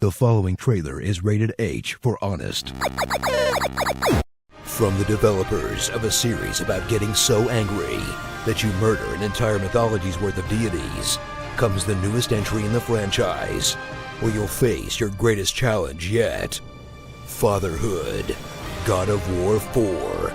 The following trailer is rated H for honest. From the developers of a series about getting so angry that you murder an entire mythology's worth of deities, comes the newest entry in the franchise, where you'll face your greatest challenge yet. Fatherhood. God of War 4.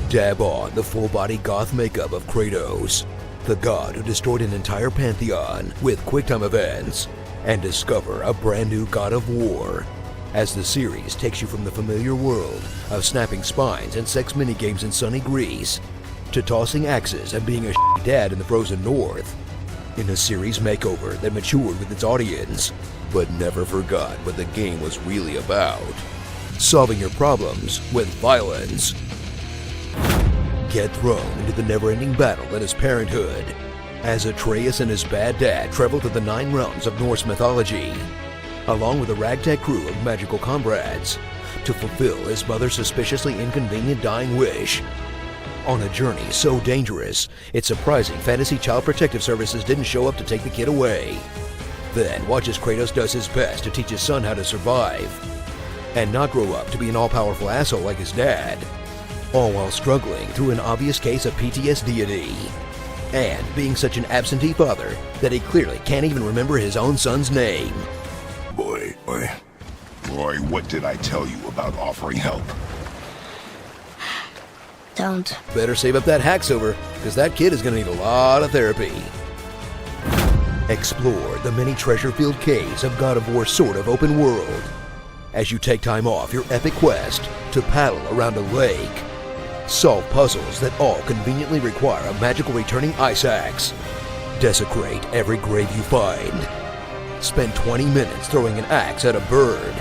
Dab on the full-body goth makeup of Kratos, the god who destroyed an entire pantheon with QuickTime events, and discover a brand new God of War, as the series takes you from the familiar world of snapping spines and sex minigames in sunny Greece, to tossing axes and being a shitty dad in the frozen north, in a series makeover that matured with its audience, but never forgot what the game was really about. Solving your problems with violence. Get thrown into the never-ending battle that is parenthood, as Atreus and his bad dad travel to the 9 realms of Norse mythology, along with a ragtag crew of magical comrades, to fulfill his mother's suspiciously inconvenient dying wish. On a journey so dangerous, it's surprising Fantasy Child Protective Services didn't show up to take the kid away. Then watch as Kratos does his best to teach his son how to survive, and not grow up to be an all-powerful asshole like his dad, all while struggling through an obvious case of PTSD, and being such an absentee father that he clearly can't even remember his own son's name. Boy, what did I tell you about offering help? Don't. Better save up that hack silver, because that kid is going to need a lot of therapy. Explore the many treasure-filled caves of God of War's sort of open world, as you take time off your epic quest to paddle around a lake. Solve puzzles that all conveniently require a magical returning ice axe. Desecrate every grave you find. Spend 20 minutes throwing an axe at a bird.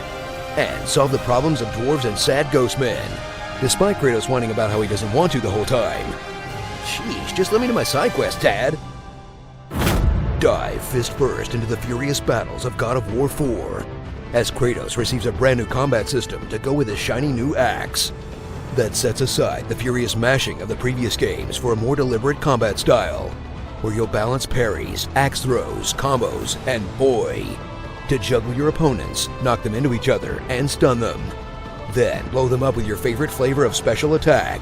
And solve the problems of dwarves and sad ghost men, despite Kratos whining about how he doesn't want to the whole time. Sheesh, just let me do my side quest, Dad. Dive fist first into the furious battles of God of War 4, as Kratos receives a brand new combat system to go with his shiny new axe that sets aside the furious mashing of the previous games for a more deliberate combat style, where you'll balance parries, axe throws, combos, and boy, to juggle your opponents, knock them into each other, and stun them. Then blow them up with your favorite flavor of special attack,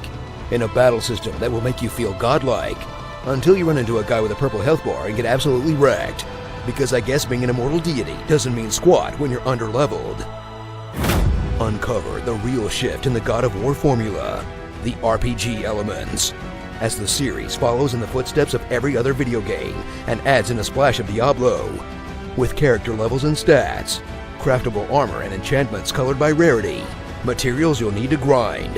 in a battle system that will make you feel godlike, until you run into a guy with a purple health bar and get absolutely wrecked, because I guess being an immortal deity doesn't mean squat when you're underleveled. Uncover the real shift in the God of War formula, the RPG elements, as the series follows in the footsteps of every other video game and adds in a splash of Diablo, with character levels and stats, craftable armor and enchantments colored by rarity, materials you'll need to grind,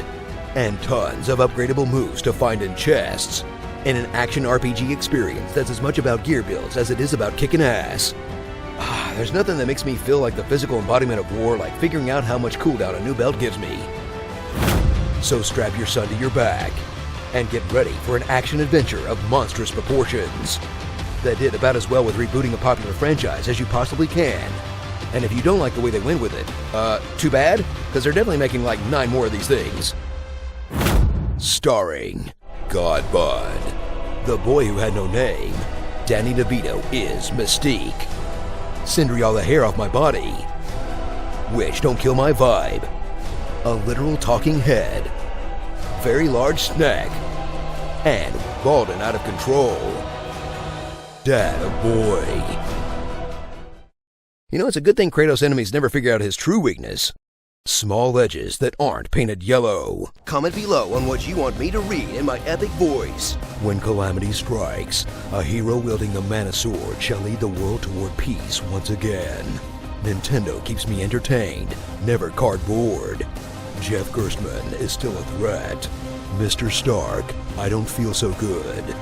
and tons of upgradable moves to find in chests, in an action RPG experience that's as much about gear builds as it is about kicking ass. There's nothing that makes me feel like the physical embodiment of war like figuring out how much cooldown a new belt gives me. So strap your son to your back and get ready for an action adventure of monstrous proportions that did about as well with rebooting a popular franchise as you possibly can. And if you don't like the way they went with it, too bad, because they're definitely making like 9 more of these things. Starring Godbud, the boy who had no name. Danny DeVito is Mystique. Cindry all the hair off my body. Witch don't kill my vibe. A literal talking head. Very large snack. And balding out of control. Dad a boy. You know, it's a good thing Kratos' enemies never figure out his true weakness. Small edges that aren't painted yellow. Comment below on what you want me to read in my epic voice. When calamity strikes, a hero wielding the Mana Sword shall lead the world toward peace once again. Nintendo keeps me entertained, never cardboard. Jeff Gerstmann is still a threat. Mr. Stark, I don't feel so good.